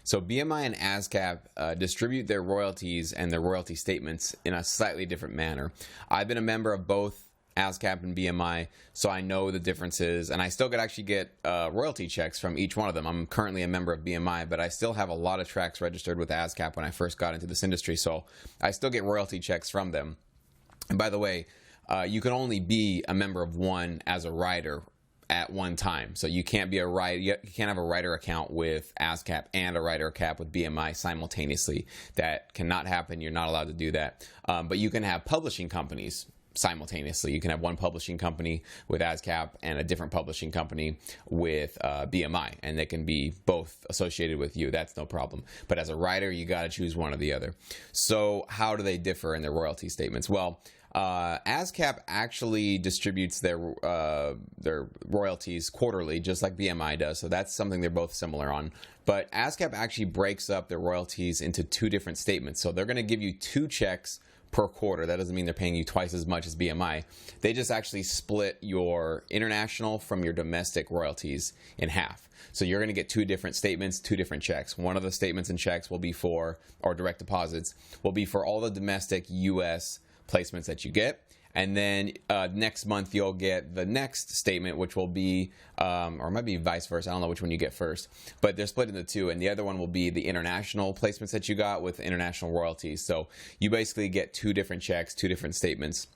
So BMI and ASCAP distribute their royalties and their royalty statements in a slightly different manner. I've been a member of both ASCAP and BMI, so I know the differences, and I still could actually get royalty checks from each one of them. I'm currently a member of BMI, but I still have a lot of tracks registered with ASCAP when I first got into this industry, so I still get royalty checks from them. And by the way, you can only be a member of one as a rider at one time. So you can't be a rider, you can't have a rider account with ASCAP and a rider account with BMI simultaneously. That cannot happen. You're not allowed to do that. But you can have publishing companies simultaneously. You can have one publishing company with ASCAP and a different publishing company with BMI, and they can be both associated with you. That's no problem. But as a rider, you got to choose one or the other. So how do they differ in their royalty statements? Well, ASCAP actually distributes their royalties quarterly, just like BMI does. So that's something they're both similar on. But ASCAP actually breaks up their royalties into two different statements. So they're going to give you two checks per quarter. That doesn't mean they're paying you twice as much as BMI. They just actually split your international from your domestic royalties in half. So you're going to get two different statements, two different checks. One of the statements and checks will be for, or direct deposits, will be for all the domestic U.S. placements that you get. And then next month you'll get the next statement, which will be, or it might be vice versa. I don't know which one you get first, but they're split into two. And the other one will be the international placements that you got with international royalties. So you basically get two different checks, two different statements.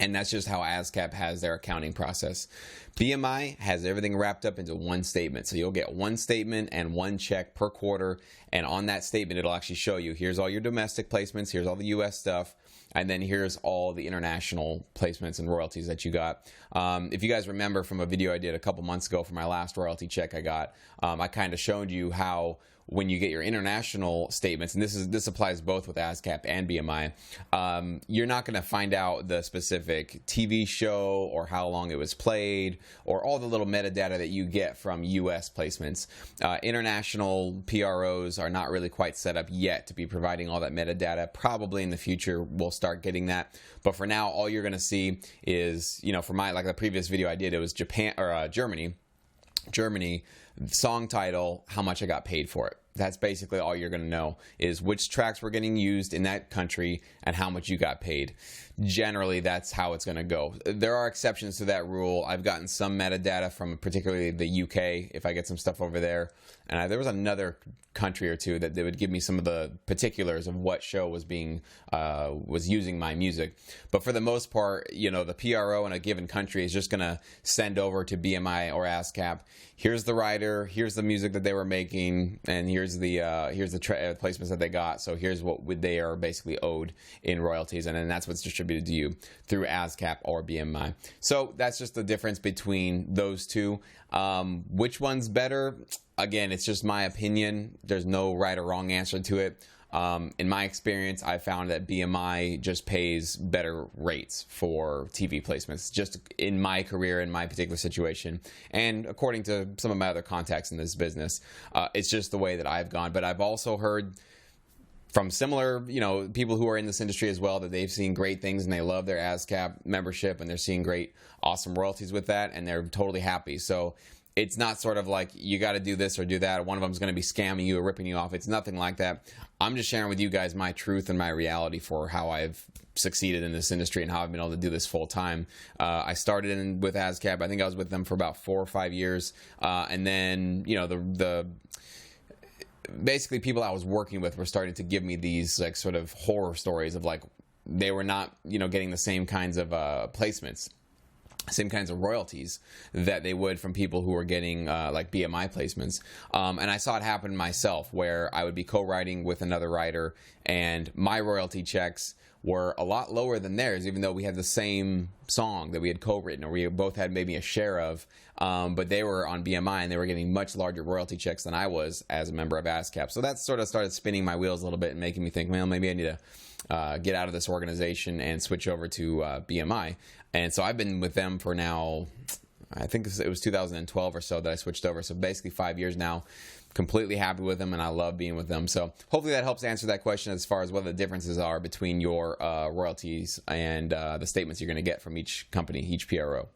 And that's just how ASCAP has their accounting process. BMI has everything wrapped up into one statement. So you'll get one statement and one check per quarter. And on that statement, it'll actually show you, here's all your domestic placements, here's all the U.S. stuff, and then here's all the international placements and royalties that you got. If you guys remember from a video I did a couple months ago for my last royalty check I got, I kind of showed you how when you get your international statements, and this applies both with ASCAP and BMI, you're not going to find out the specific TV show or how long it was played or all the little metadata that you get from U.S. placements. International PROs are not really quite set up yet to be providing all that metadata. Probably in the future we'll start getting that, but for now all you're going to see is, you know, for my, like the previous video I did, it was Japan or Germany, song title, how much I got paid for it. That's basically all you're going to know, is which tracks were getting used in that country and how much you got paid. Generally, that's how it's going to go. There are exceptions to that rule. I've gotten some metadata from particularly the UK, if I get some stuff over there. And there was another country or two that they would give me some of the particulars of what show was being was using my music. But for the most part, you know, the PRO in a given country is just going to send over to BMI or ASCAP. Here's the writer, here's the music that they were making, and here's the placements that they got. So here's what they are basically owed in royalties, and then that's what's distributed to you through ASCAP or BMI. So that's just the difference between those two. Which one's better? Again, it's just my opinion. There's no right or wrong answer to it. In my experience, I found that BMI just pays better rates for TV placements, just in my career, in my particular situation. And according to some of my other contacts in this business, it's just the way that I've gone. But I've also heard from similar, you know, people who are in this industry as well, that they've seen great things and they love their ASCAP membership and they're seeing great, awesome royalties with that, and they're totally happy. So it's not sort of like you got to do this or do that. One of them is going to be scamming you or ripping you off. It's nothing like that. I'm just sharing with you guys my truth and my reality for how I've succeeded in this industry and how I've been able to do this full time. I started with ASCAP. I think I was with them for about 4 or 5 years. And then, you know, basically people I was working with were starting to give me these like sort of horror stories of like they were not, you know, getting the same kinds of placements, same kinds of royalties that they would from people who were getting like BMI placements. And I saw it happen myself, where I would be co-writing with another writer and my royalty checks were a lot lower than theirs, even though we had the same song that we had co-written or we both had maybe a share of. But they were on BMI and they were getting much larger royalty checks than I was as a member of ASCAP. So that sort of started spinning my wheels a little bit and making me think, well, maybe I need to get out of this organization and switch over to BMI. And so I've been with them for now, I think it was 2012 or so that I switched over. So basically 5 years now. Completely happy with them, and I love being with them. So hopefully that helps answer that question as far as what the differences are between your royalties and the statements you're going to get from each company, each PRO.